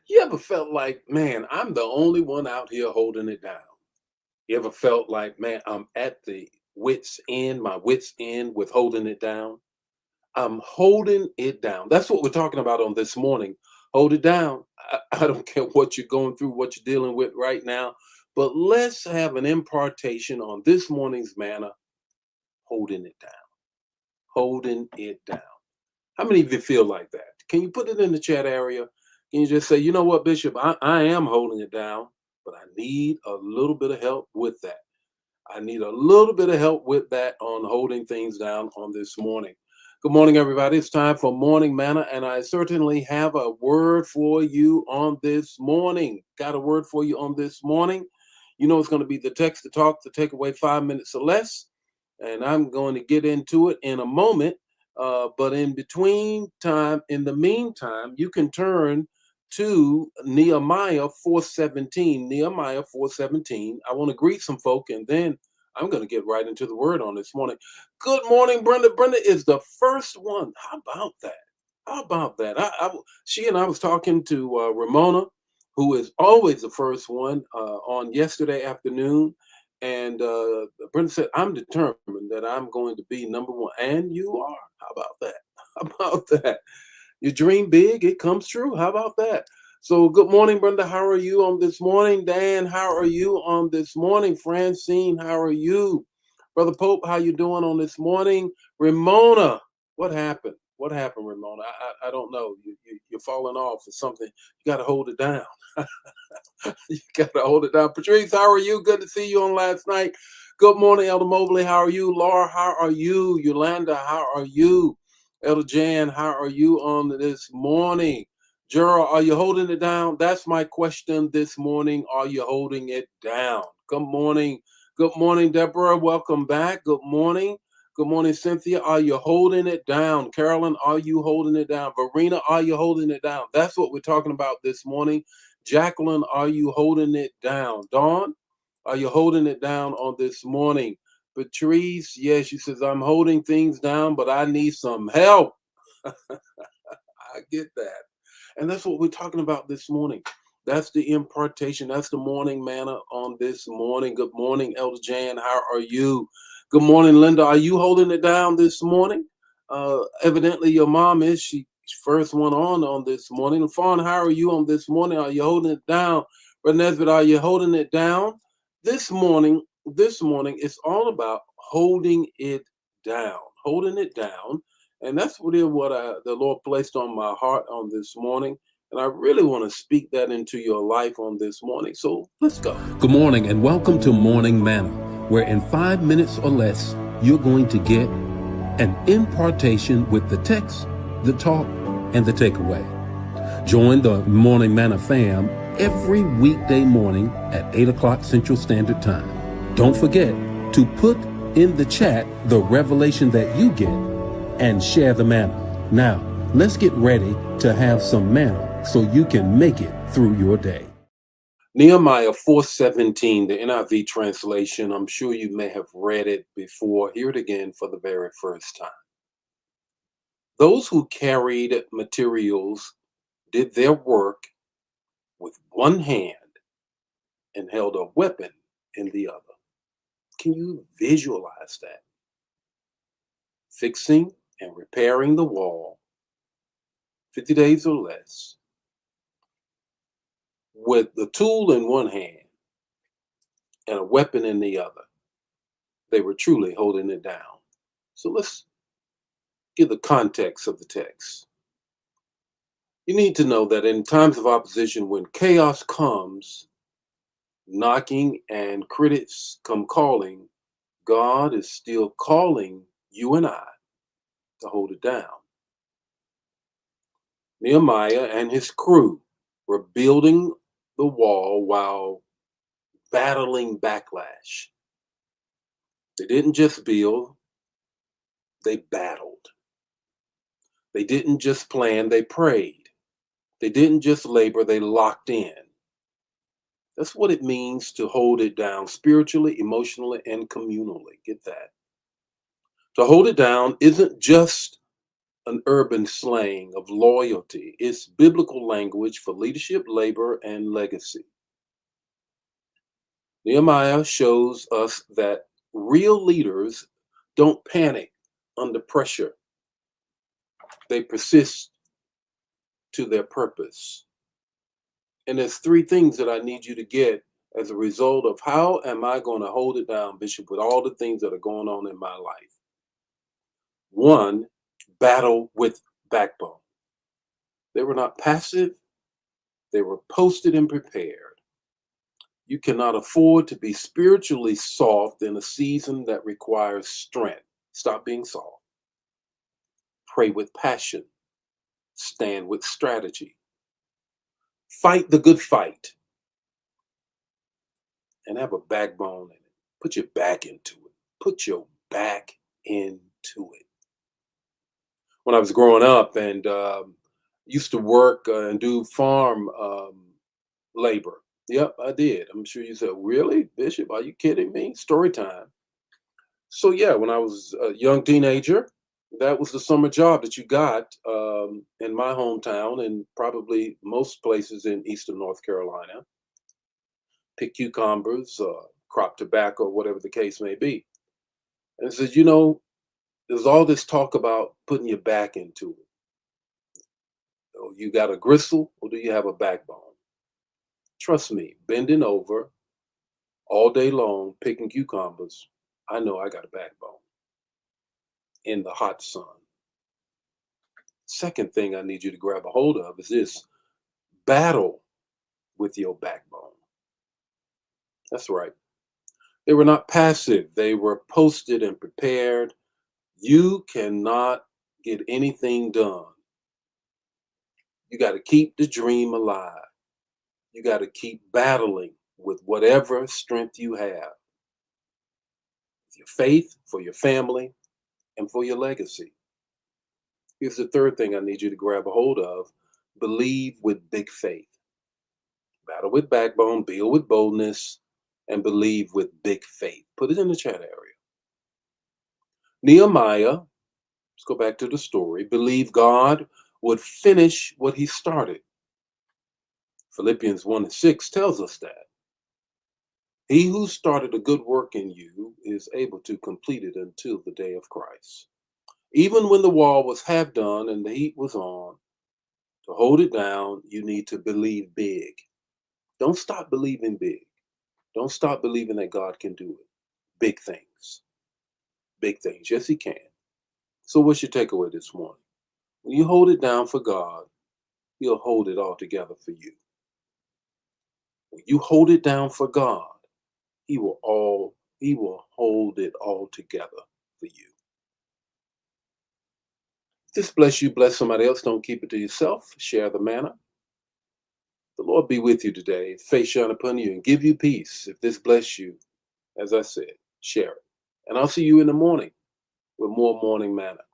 You ever felt like, man, I'm the only one out here holding it down? You ever felt like, man, I'm at the wits end, my wits end with holding it down? I'm holding it down. That's what we're talking about on this morning. Hold it down. I don't care what you're going through, what you're dealing with right now, but let's have an impartation on this morning's manna, holding it down. Holding it down. How many of you feel like that? Can you put it in the chat area? Can you just say, you know what, Bishop, I am holding it down, but I need a little bit of help with that. I need a little bit of help with that on holding things down on this morning. Good morning, everybody. It's time for Morning Manna, and I certainly have a word for you on this morning. Got a word for you on this morning. You know, it's going to be the text to talk to take away 5 minutes or less, and I'm going to get into it in a moment. But in the meantime, you can turn to Nehemiah 4:17. Nehemiah 4:17. I want to greet some folk, and then I'm going to get right into the word on this morning. Good morning, Brenda. Brenda is the first one. How about that? How about that? She and I was talking to Ramona, who is always the first one on yesterday afternoon. And Brenda said, I'm determined that I'm going to be number one. And you are. How about that? How about that? You dream big, it comes true. How about that? So, good morning, Brenda. How are you on this morning? Dan, how are you on this morning? Francine, how are you? Brother Pope, how you doing on this morning? Ramona, what happened? What happened, Ramona? I don't know. You're falling off or something. You got to hold it down. You got to hold it down. Patrice, how are you? Good to see you on last night. Good morning, Elder Mobley. How are you? Laura, how are you? Yolanda, how are you? Elder Jan, how are you on this morning? Gerald, are you holding it down? That's my question this morning. Are you holding it down? Good morning. Good morning, Deborah. Welcome back. Good morning. Good morning, Cynthia. Are you holding it down? Carolyn, are you holding it down? Verena, are you holding it down? That's what we're talking about this morning. Jacqueline, are you holding it down? Dawn, are you holding it down on this morning? Patrice, yes, she says, I'm holding things down, but I need some help. I get that. And that's what we're talking about this morning. That's the impartation. That's the morning manna on this morning. Good morning, Elder Jan. How are you? Good morning, Linda. Are you holding it down this morning? Evidently, your mom is. She's first one on this morning. Fawn, how are you on this morning? Are you holding it down? Brother Nesbitt, are you holding it down? This morning, it's all about holding it down. Holding it down. And that's what the Lord placed on my heart on this morning. And I really want to speak that into your life on this morning. So let's go. Good morning and welcome to Morning Manna, where in 5 minutes or less, you're going to get an impartation with the text, the talk, and the takeaway. Join the Morning Manna fam every weekday morning at 8 o'clock Central Standard Time. Don't forget to put in the chat the revelation that you get and share the manna. Now, let's get ready to have some manna so you can make it through your day. Nehemiah 4:17, the NIV translation. I'm sure you may have read it before. Hear it again for the very first time. Those who carried materials did their work with one hand and held a weapon in the other. Can you visualize that? Fixing and repairing the wall, 50 days or less, with the tool in one hand and a weapon in the other. They were truly holding it down. So let's give the context of the text. You need to know that in times of opposition, when chaos comes knocking and critics come calling, God is still calling you and I to hold it down. Nehemiah and his crew were building the wall while battling backlash. They didn't just build, they battled. They didn't just plan, they prayed. They didn't just labor, they locked in. That's what it means to hold it down spiritually, emotionally, and communally. Get that. To hold it down isn't just an urban slang of loyalty. It's biblical language for leadership, labor, and legacy. Nehemiah shows us that real leaders don't panic under pressure, they persist to their purpose. And there's three things that I need you to get as a result of how am I going to hold it down, Bishop, with all the things that are going on in my life. One, battle with backbone. They were not passive, they were posted and prepared. You cannot afford to be spiritually soft in a season that requires strength. Stop being soft. Pray with passion. Stand with strategy. Fight the good fight and have a backbone in it. Put your back into it. Put your back into it. When I was growing up and used to work and do farm labor. Yep, I did. I'm sure you said, really, Bishop? Are you kidding me? Story time. So yeah, when I was a young teenager, that was the summer job that you got in my hometown and probably most places in Eastern North Carolina. Pick cucumbers, crop tobacco, whatever the case may be. And it says, there's all this talk about putting your back into it. Oh, you got a gristle or do you have a backbone? Trust me, bending over all day long, picking cucumbers, I know I got a backbone in the hot sun. Second thing I need you to grab a hold of is this: battle with your backbone. That's right. They were not passive, they were posted and prepared. You cannot get anything done. You got to keep the dream alive. You got to keep battling with whatever strength you have, your faith, for your family, and for your legacy. Here's the third thing I need you to grab a hold of: believe with big faith. Battle with backbone, build with boldness, and believe with big faith. Put it in the chat area. Nehemiah, let's go back to the story, believed God would finish what he started. Philippians 1 and 6 tells us that. He who started a good work in you is able to complete it until the day of Christ. Even when the wall was half done and the heat was on, to hold it down, you need to believe big. Don't stop believing big. Don't stop believing that God can do it. Big things. Big things. Yes, he can. So what's your takeaway this morning? When you hold it down for God, he'll hold it all together for you. When you hold it down for God, he will hold it all together for you. If this bless you, bless somebody else. Don't keep it to yourself. Share the manna. The Lord be with you today. Face shine upon you and give you peace. If this bless you, as I said, share it. And I'll see you in the morning with more morning manna.